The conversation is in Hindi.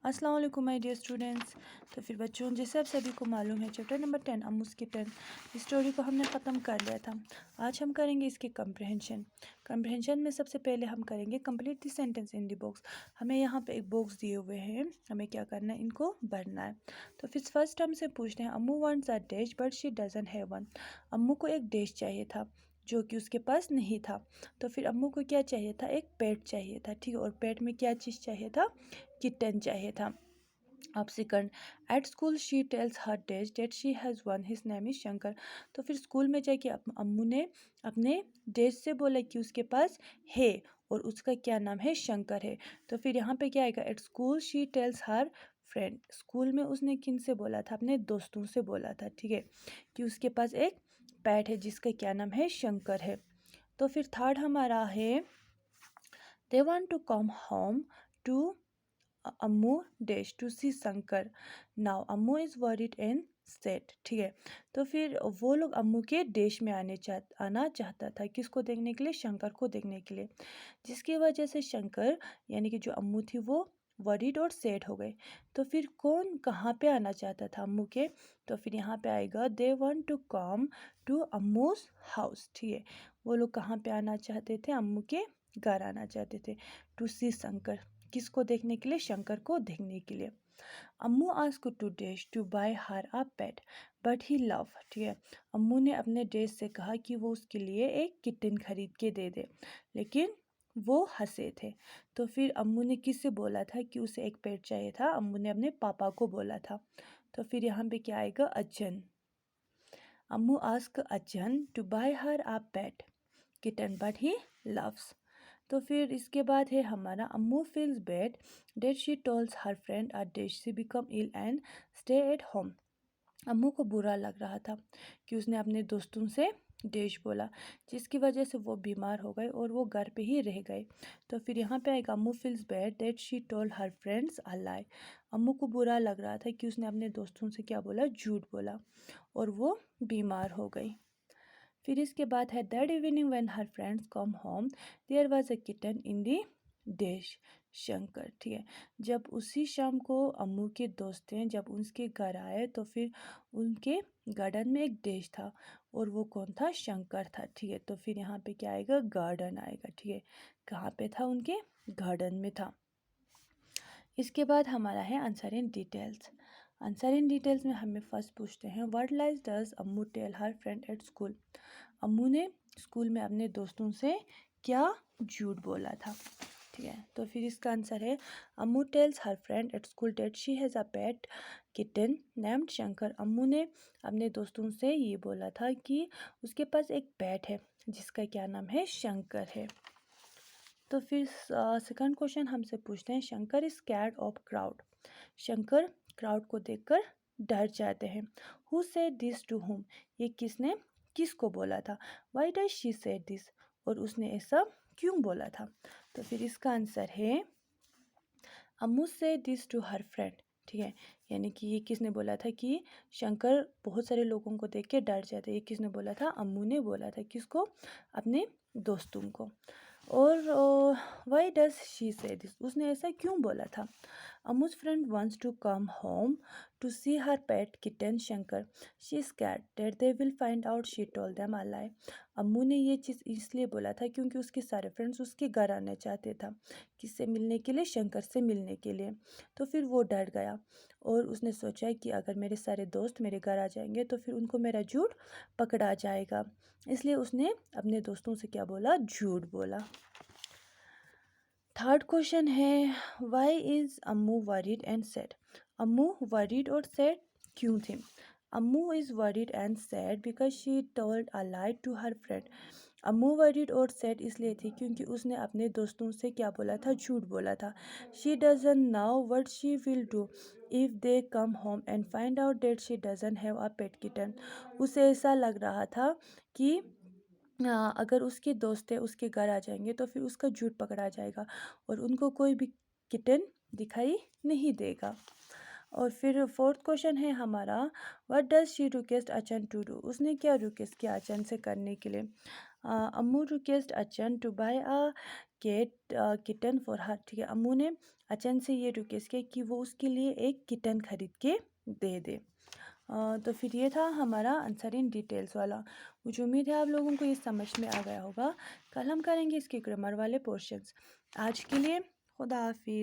अस्सलाम वालेकुम माय डियर स्टूडेंट्स। तो फिर बच्चों, जैसे आप सभी को मालूम है, चैप्टर नंबर 10 अम्मूस किटन स्टोरी को हमने ख़त्म कर लिया था। आज हम करेंगे इसके कंप्रहेंशन में सबसे पहले हम करेंगे complete the sentence in the box. हमें यहाँ पे एक बॉक्स दिए हुए हैं, हमें क्या करना है, इनको भरना है। तो फिर फर्स्ट हमसे पूछते हैं, Ammu wants a dish but she doesn't have one. Ammu को एक डिश चाहिए था जो कि उसके पास नहीं था। तो फिर अम्मू को क्या चाहिए था, एक पेट चाहिए था, ठीक है। और पेट में क्या चीज़ चाहिए था, किटन चाहिए था। अब second, at school she tells her dad that she has one his name is Shankar. तो फिर स्कूल में जाके अम्मू ने अपने डैड से बोला कि उसके पास है और उसका क्या नाम है, शंकर है। तो फिर यहाँ पे क्या आएगा, eight school she tells her friend. School में उसने किन से बोला था, अपने दोस्तों से बोला था, ठीक है, कि उसके पास एक पैट है जिसका क्या नाम है, शंकर है। तो फिर थर्ड हमारा है, they want to come home to Ammu dash to see Shankar. Now Ammu is worried and sad, ठीक है। तो फिर वो लोग अम्मू के देश में आना चाहता था, किसको देखने के लिए, शंकर को देखने के लिए। जिसकी वजह से शंकर यानी कि जो अम्मू थी वो वरीड और सैड हो गए। तो फिर कौन कहाँ पे आना चाहता था अम्मू के, तो फिर यहाँ पे आएगा, they want to come to Ammu's house, ठीक है। वो लोग कहाँ पे आना चाहते थे, अम्मू के घर आना चाहते थे। टू सी शंकर, किसको देखने के लिए, शंकर को देखने के लिए। Ammu ask to dash to buy her a pet but he love, ठीक है। अम्मू ने अपने डैश से कहा कि वो उसके लिए एक किटन खरीद के दे दे, लेकिन वो हंसे थे। तो फिर अम्मू ने किससे बोला था कि उसे एक पेट चाहिए था, अम्मू ने अपने पापा को बोला था। तो फिर यहाँ पे क्या आएगा, Achan. Ammu ask Achan to buy her a pet kitten but he loves. तो फिर इसके बाद है हमारा, Ammu feels bad that she tells her friend a that she become ill and stay at home. Ammu को बुरा लग रहा था कि उसने अपने दोस्तों से डेश बोला, जिसकी वजह से वो बीमार हो गए और वो घर पे ही रह गए। तो फिर यहाँ पे आएगा, Ammu feels bad that she told her friends a lie. Ammu को बुरा लग रहा था कि उसने अपने दोस्तों से क्या बोला, झूठ बोला, और वो बीमार हो गई। फिर इसके बाद है, that evening when her friends come home there was a kitten in the dish Shankar, ठीक है। जब उसी शाम को अम्मू के दोस्त हैं जब उनके घर आए तो फिर उनके गार्डन में एक डिश था, और वो कौन था, शंकर था, ठीक है। तो फिर यहाँ पे क्या आएगा, गार्डन आएगा, ठीक है। कहाँ पे था, उनके गार्डन में था। इसके बाद हमारा है answer in details. Answer in details में हमें फर्स्ट पूछते हैं, what lies does Ammu tell her friend at school. Ammu ने स्कूल में अपने दोस्तों से क्या झूठ बोला था, ठीक है। तो फिर इसका आंसर है, Ammu tells her friend at school that she has a pet kitten named Shankar. Ammu ने अपने दोस्तों से ये बोला था कि उसके पास एक पेट है जिसका क्या नाम है, शंकर है। तो फिर सेकंड क्वेश्चन हमसे पूछते हैं, Shankar is scared of crowd. Shankar crowd को देखकर डर जाते हैं। Who said this to whom, ये किसने किसको बोला था। Y does she said this, और उसने ऐसा क्यों बोला था। तो फिर इसका आंसर है, अम्मू से दिस टू हर फ्रेंड, ठीक है। यानी कि ये किसने बोला था कि शंकर बहुत सारे लोगों को देख के डर जाता है, ये किसने बोला था, अम्मू ने बोला था, किसको, अपने दोस्तों को। और why does she say this, उसने ऐसा क्यों बोला था। Ammu's friend wants to come home to see her pet kitten Shankar, she scared that they will find out she told them a lie. Ammu ने ये चीज़ इसलिए बोला था क्योंकि उसके सारे फ्रेंड्स उसके घर आना चाहते था, किससे मिलने के लिए, शंकर से मिलने के लिए। तो फिर वो डर गया और उसने सोचा कि अगर मेरे सारे दोस्त मेरे घर आ जाएंगे तो फिर उनको मेरा झूठ पकड़ा जाएगा, इसलिए उसने अपने दोस्तों से क्या बोला, झूठ बोला। थर्ड क्वेश्चन है, why is Ammu worried and sad. Ammu worried और सैड क्यों थे। Ammu is worried and sad because she told a lie to her friend. Ammu worried और सैड इसलिए थी क्योंकि उसने अपने दोस्तों से क्या बोला था, झूठ बोला था। She doesn't now what she will do if they come home and find out that she doesn't have a pet kitten. उसे ऐसा लग रहा था कि अगर उसके दोस्त है उसके घर आ जाएंगे तो फिर उसका झूठ पकड़ा जाएगा और उनको कोई भी किटन दिखाई नहीं देगा। और फिर फोर्थ क्वेश्चन है हमारा, what does she request Achan to do. उसने क्या रिक्वेस्ट किया अचन से करने के लिए। Ammu request Achan to buy a kitten for her. ठीक है, अम्मू ने अचन से ये रिक्वेस्ट किया कि वो उसके लिए एक किटन खरीद के दे दे। तो फिर ये था हमारा आंसर इन डिटेल्स वाला। मुझे उम्मीद है आप लोगों को ये समझ में आ गया होगा। कल हम करेंगे इसके ग्रामर वाले पोर्शंस। आज के लिए खुदा हाफिज़।